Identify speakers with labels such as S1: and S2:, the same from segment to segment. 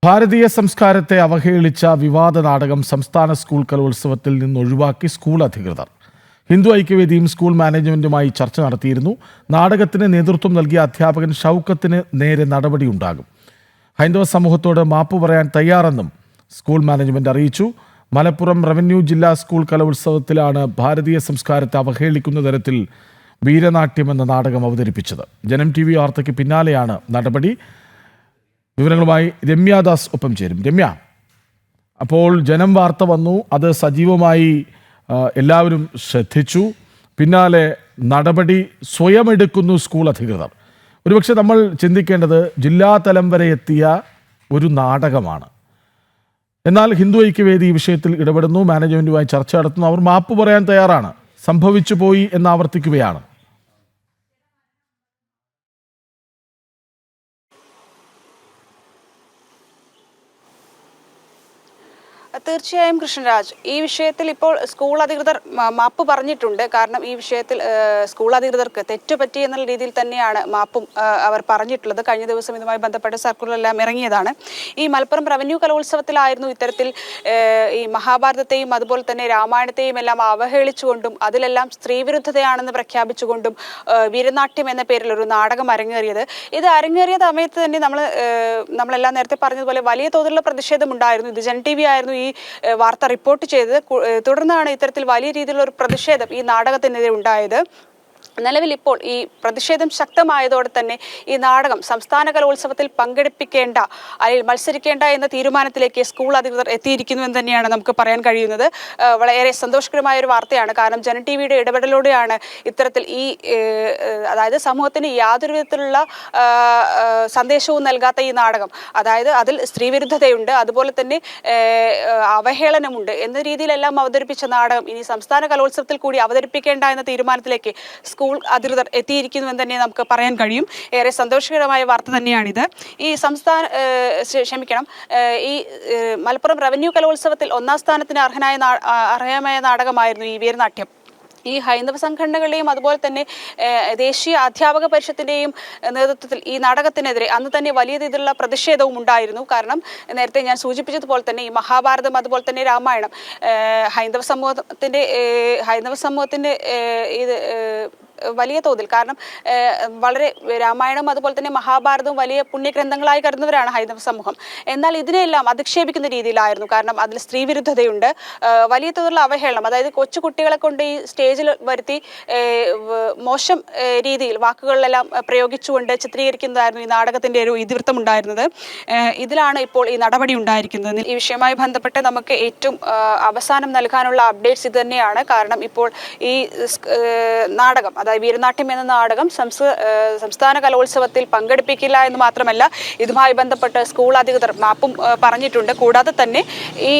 S1: ഭാരതീയ സംസ്കാരത്തെ അവഹേളിച്ച വിവാദ നാടകം സംസ്ഥാന സ്കൂൾ കലോത്സവത്തിൽ നിന്ന് ഒഴിവാക്കി സ്കൂൾ അധികൃതർ. ഹിന്ദു ഐക്യവേദിയും സ്കൂൾ മാനേജ്മെന്റുമായി ചർച്ച നടത്തിയിരുന്നു. നാടകത്തിന് നേതൃത്വം നൽകിയ അധ്യാപകൻ ഷൗക്കത്തിന് നേരെ നടപടിയുണ്ടാകും. ഹൈന്ദവ സമൂഹത്തോട് മാപ്പ് പറയാൻ തയ്യാറെന്നും സ്കൂൾ മാനേജ്മെന്റ് അറിയിച്ചു. മലപ്പുറം റവന്യൂ ജില്ലാ സ്കൂൾ കലോത്സവത്തിലാണ് ഭാരതീയ സംസ്കാരത്തെ അവഹേളിക്കുന്ന തരത്തിൽ വീരനാട്യം എന്ന നാടകം അവതരിപ്പിച്ചത്. ജനം TV വാർത്തയ്ക്ക് പിന്നാലെയാണ് നടപടി. വിവരങ്ങളുമായി രമ്യാദാസ് ഒപ്പം ചേരും. രമ്യ, അപ്പോൾ ജനം വാർത്ത വന്നു, അത് സജീവമായി എല്ലാവരും ശ്രദ്ധിച്ചു. പിന്നാലെ നടപടി സ്വയം എടുക്കുന്നു സ്കൂൾ അധികൃതർ. ഒരുപക്ഷെ നമ്മൾ ചിന്തിക്കേണ്ടത് ജില്ലാതലം വരെ എത്തിയ ഒരു നാടകമാണ്. എന്നാൽ ഹിന്ദു ഐക്യവേദി ഈ വിഷയത്തിൽ ഇടപെടുന്നു, മാനേജ്മെന്റുമായി ചർച്ച നടത്തുന്നു. അവർ മാപ്പ് പറയാൻ തയ്യാറാണ്. സംഭവിച്ചു പോയി എന്ന് ആവർത്തിക്കുകയാണ്.
S2: തീർച്ചയായും കൃഷ്ണരാജ്, ഈ വിഷയത്തിൽ ഇപ്പോൾ സ്കൂൾ അധികൃതർ മാപ്പ് പറഞ്ഞിട്ടുണ്ട്. കാരണം ഈ വിഷയത്തിൽ സ്കൂൾ അധികൃതർക്ക് തെറ്റുപറ്റി എന്നുള്ള രീതിയിൽ തന്നെയാണ് മാപ്പും അവർ പറഞ്ഞിട്ടുള്ളത്. കഴിഞ്ഞ ദിവസം ഇതുമായി ബന്ധപ്പെട്ട സർക്കുലറെല്ലാം ഇറങ്ങിയതാണ്. ഈ മലപ്പുറം റവന്യൂ കലോത്സവത്തിലായിരുന്നു ഇത്തരത്തിൽ ഈ മഹാഭാരതത്തെയും അതുപോലെ തന്നെ രാമായണത്തെയും എല്ലാം അവഹേളിച്ചുകൊണ്ടും അതിലെല്ലാം സ്ത്രീവിരുദ്ധതയാണെന്ന് പ്രഖ്യാപിച്ചുകൊണ്ടും വീരനാട്യം എന്ന പേരിൽ ഒരു നാടകം അരങ്ങേറിയത്. ഇത് അരങ്ങേറിയ സമയത്ത് തന്നെ നമ്മളെല്ലാം നേരത്തെ പറഞ്ഞതുപോലെ വലിയ തോതിലുള്ള പ്രതിഷേധം ഉണ്ടായിരുന്നു. ഇത് ജൻ TV ആയിരുന്നു ഈ വാർത്ത റിപ്പോർട്ട് ചെയ്തത്. തുടർന്നാണ് ഇത്തരത്തിൽ വലിയ രീതിയിലുള്ള ഒരു പ്രതിഷേധം ഈ നാടകത്തിനെതിരെ ഉണ്ടായത്. നിലവിൽ ഇപ്പോൾ ഈ പ്രതിഷേധം ശക്തമായതോടെ തന്നെ ഈ നാടകം സംസ്ഥാന കലോത്സവത്തിൽ പങ്കെടുപ്പിക്കേണ്ട അല്ലെങ്കിൽ മത്സരിക്കേണ്ട എന്ന തീരുമാനത്തിലേക്ക് സ്കൂൾ അധികൃതർ എത്തിയിരിക്കുന്നു എന്ന് തന്നെയാണ് നമുക്ക് പറയാൻ കഴിയുന്നത്. വളരെ സന്തോഷകരമായ ഒരു വാർത്തയാണ്. കാരണം ജനം TVയുടെ ഇടപെടലോടെയാണ് ഇത്തരത്തിൽ ഈ അതായത് സമൂഹത്തിന് യാതൊരു വിധത്തിലുള്ള സന്ദേശവും നൽകാത്ത ഈ നാടകം, അതായത് അതിൽ സ്ത്രീവിരുദ്ധതയുണ്ട്, അതുപോലെ തന്നെ അവഹേളനമുണ്ട് എന്ന രീതിയിലെല്ലാം അവതരിപ്പിച്ച നാടകം ഇനി സംസ്ഥാന കലോത്സവത്തിൽ കൂടി അവതരിപ്പിക്കേണ്ട എന്ന തീരുമാനത്തിലേക്ക് സ്കൂൾ അധികൃതർ എത്തിയിരിക്കുന്നു എന്ന് തന്നെ നമുക്ക് പറയാൻ കഴിയും. ഏറെ സന്തോഷകരമായ വാർത്ത തന്നെയാണിത്. ഈ ഈ മലപ്പുറം റവന്യൂ കലോത്സവത്തിൽ ഒന്നാം സ്ഥാനത്തിന് അർഹമായ നാടകമായിരുന്നു ഈ വീരനാട്യം. ഈ ഹൈന്ദവ സംഘടനകളുടെയും അതുപോലെ തന്നെ ദേശീയ അധ്യാപക പരിഷത്തിൻ്റെയും നേതൃത്വത്തിൽ ഈ നാടകത്തിനെതിരെ അന്ന് തന്നെ വലിയ രീതിയിലുള്ള പ്രതിഷേധവും ഉണ്ടായിരുന്നു. കാരണം നേരത്തെ ഞാൻ സൂചിപ്പിച്ചതുപോലെ തന്നെ ഈ മഹാഭാരതം അതുപോലെ തന്നെ രാമായണം ഹൈന്ദവ സമൂഹത്തിൻ്റെ ഇത് വലിയ തോതിൽ, കാരണം വളരെ രാമായണം അതുപോലെ തന്നെ മഹാഭാരതവും വലിയ പുണ്യഗ്രന്ഥങ്ങളായി കരുതുന്നവരാണ് ഹൈന്ദവ സമൂഹം. എന്നാൽ ഇതിനെല്ലാം അധിക്ഷേപിക്കുന്ന രീതിയിലായിരുന്നു. കാരണം അതിൽ സ്ത്രീവിരുദ്ധതയുണ്ട്, വലിയ തോതിലുള്ള അവഹേളനം, അതായത് കൊച്ചു കുട്ടികളെ കൊണ്ട് ഈ സ്റ്റേജിൽ വരുത്തി മോശം രീതിയിൽ വാക്കുകളിലെല്ലാം പ്രയോഗിച്ചുകൊണ്ട് ചിത്രീകരിക്കുന്നതായിരുന്നു ഈ നാടകത്തിൻ്റെ ഒരു ഇതിവൃത്തം ഉണ്ടായിരുന്നത്. ഇതിലാണ് ഇപ്പോൾ ഈ നടപടി ഉണ്ടായിരിക്കുന്നത്. ഈ വിഷയവുമായി ബന്ധപ്പെട്ട് നമുക്ക് ഏറ്റവും അവസാനം നൽകാനുള്ള അപ്ഡേറ്റ്സ് ഇത് തന്നെയാണ്. കാരണം ഇപ്പോൾ ഈ നാടകം, അതായത് വീരനാട്യം എന്ന നാടകം സംസ്ഥാന കലോത്സവത്തിൽ പങ്കെടുപ്പിക്കില്ല എന്ന് മാത്രമല്ല, ഇതുമായി ബന്ധപ്പെട്ട് സ്കൂൾ അധികൃതർ മാപ്പും പറഞ്ഞിട്ടുണ്ട്. കൂടാതെ തന്നെ ഈ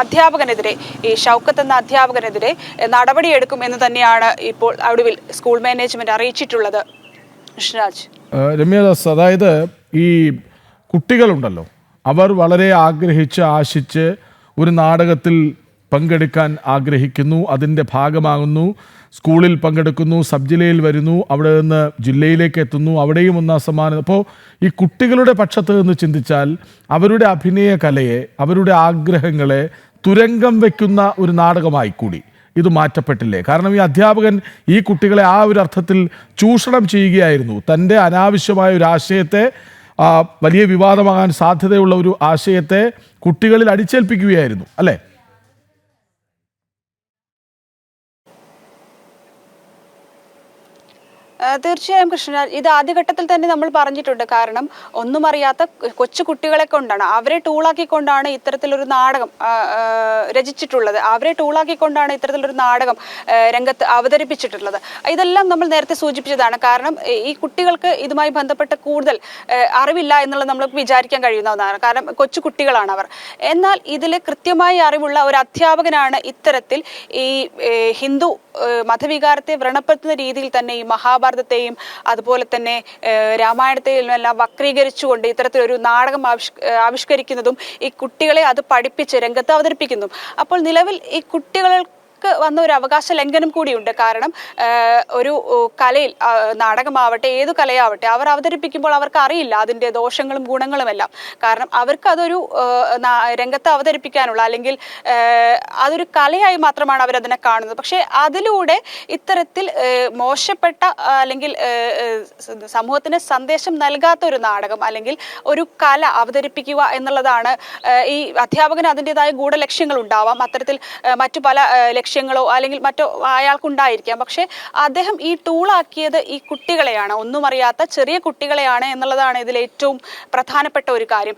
S2: അധ്യാപകനെതിരെ, ഈ ഷൗക്കത്ത് എന്ന അധ്യാപകനെതിരെ നടപടിയെടുക്കും എന്ന് തന്നെയാണ് ഇപ്പോൾ ഒടുവിൽ സ്കൂൾ മാനേജ്മെന്റ് അറിയിച്ചിട്ടുള്ളത്. കൃഷ്ണരാജ്,
S1: രമ്യദാസ്, അതായത് ഈ കുട്ടികളുണ്ടല്ലോ, അവർ വളരെ ആശിച്ച് ഒരു നാടകത്തിൽ പങ്കെടുക്കാൻ ആഗ്രഹിക്കുന്നു, അതിൻ്റെ ഭാഗമാകുന്നു, സ്കൂളിൽ പങ്കെടുക്കുന്നു, സബ് ജില്ലയിൽ വരുന്നു, അവിടെ നിന്ന് ജില്ലയിലേക്ക് എത്തുന്നു, അവിടെയും ഒന്നാം സമ്മാനം. അപ്പോൾ ഈ കുട്ടികളുടെ പക്ഷത്ത് നിന്ന് ചിന്തിച്ചാൽ അവരുടെ അഭിനയ കലയെ, അവരുടെ ആഗ്രഹങ്ങളെ തുരങ്കം വയ്ക്കുന്ന ഒരു നാടകമായി കൂടി ഇത് മാറ്റപ്പെട്ടില്ലേ? കാരണം ഈ അധ്യാപകൻ ഈ കുട്ടികളെ ആ ഒരു അർത്ഥത്തിൽ ചൂഷണം ചെയ്യുകയായിരുന്നു. തൻ്റെ അനാവശ്യമായ ഒരു ആശയത്തെ, വലിയ വിവാദമാകാൻ സാധ്യതയുള്ള ഒരു ആശയത്തെ കുട്ടികളിൽ അടിച്ചേൽപ്പിക്കുകയായിരുന്നു, അല്ലേ?
S2: തീർച്ചയായും കൃഷ്ണരാജ്, ഇത് ആദ്യഘട്ടത്തിൽ തന്നെ നമ്മൾ പറഞ്ഞിട്ടുണ്ട്. കാരണം ഒന്നും അറിയാത്ത കൊച്ചു കുട്ടികളെ കൊണ്ടാണ്, അവരെ ടൂളാക്കിക്കൊണ്ടാണ് ഇത്തരത്തിലൊരു നാടകം രചിച്ചിട്ടുള്ളത്, അവരെ ടൂളാക്കിക്കൊണ്ടാണ് ഇത്തരത്തിലൊരു നാടകം രംഗത്ത് അവതരിപ്പിച്ചിട്ടുള്ളത്. ഇതെല്ലാം നമ്മൾ നേരത്തെ സൂചിപ്പിച്ചതാണ്. കാരണം ഈ കുട്ടികൾക്ക് ഇതുമായി ബന്ധപ്പെട്ട് കൂടുതൽ അറിവില്ല എന്നുള്ളത് നമ്മൾ വിചാരിക്കാൻ കഴിയുന്നതാണ്. കാരണം കൊച്ചു കുട്ടികളാണ് അവർ. എന്നാൽ ഇതിൽ കൃത്യമായി അറിവുള്ള ഒരു അധ്യാപകനാണ് ഇത്തരത്തിൽ ഈ ഹിന്ദു മതവികാരത്തെ വ്രണപ്പെടുത്തുന്ന രീതിയിൽ തന്നെ ഈ മഹാഭാരതത്തെയും അതുപോലെ തന്നെ രാമായണത്തെയും എല്ലാം വക്രീകരിച്ചുകൊണ്ട് ഇത്തരത്തിലൊരു നാടകം ആവിഷ്കരിക്കുന്നതും ഈ കുട്ടികളെ അത് പഠിപ്പിച്ച് രംഗത്ത് അവതരിപ്പിക്കുന്നു. അപ്പോൾ നിലവിൽ ഈ കുട്ടികൾ അവർക്ക് വന്ന ഒരു അവകാശ ലംഘനം കൂടിയുണ്ട്. കാരണം ഒരു കലയിൽ നാടകമാവട്ടെ ഏതു കലയാവട്ടെ അവർ അവതരിപ്പിക്കുമ്പോൾ അവർക്ക് അറിയില്ല അതിൻ്റെ ദോഷങ്ങളും ഗുണങ്ങളും എല്ലാം. കാരണം അവർക്ക് അതൊരു രംഗത്ത് അവതരിപ്പിക്കാനുള്ള അല്ലെങ്കിൽ അതൊരു കലയായി മാത്രമാണ് അവരതിനെ കാണുന്നത്. പക്ഷേ അതിലൂടെ ഇത്തരത്തിൽ മോശപ്പെട്ട അല്ലെങ്കിൽ സമൂഹത്തിന് സന്ദേശം നൽകാത്ത ഒരു നാടകം അല്ലെങ്കിൽ ഒരു കല അവതരിപ്പിക്കുക എന്നുള്ളതാണ് ഈ അധ്യാപകന് അതിൻ്റെതായ ഗൂഢലക്ഷ്യങ്ങൾ ഉണ്ടാവാം. അത്തരത്തിൽ മറ്റു പല ലക്ഷ്യങ്ങളോ അല്ലെങ്കിൽ മറ്റോ അയാൾക്കുണ്ടായിരിക്കാം. പക്ഷേ അദ്ദേഹം ഈ ടൂളാക്കിയത് ഈ കുട്ടികളെയാണ്, ഒന്നും അറിയാത്ത ചെറിയ കുട്ടികളെയാണ് എന്നുള്ളതാണ് ഇതിൽ ഏറ്റവും പ്രധാനപ്പെട്ട ഒരു കാര്യം.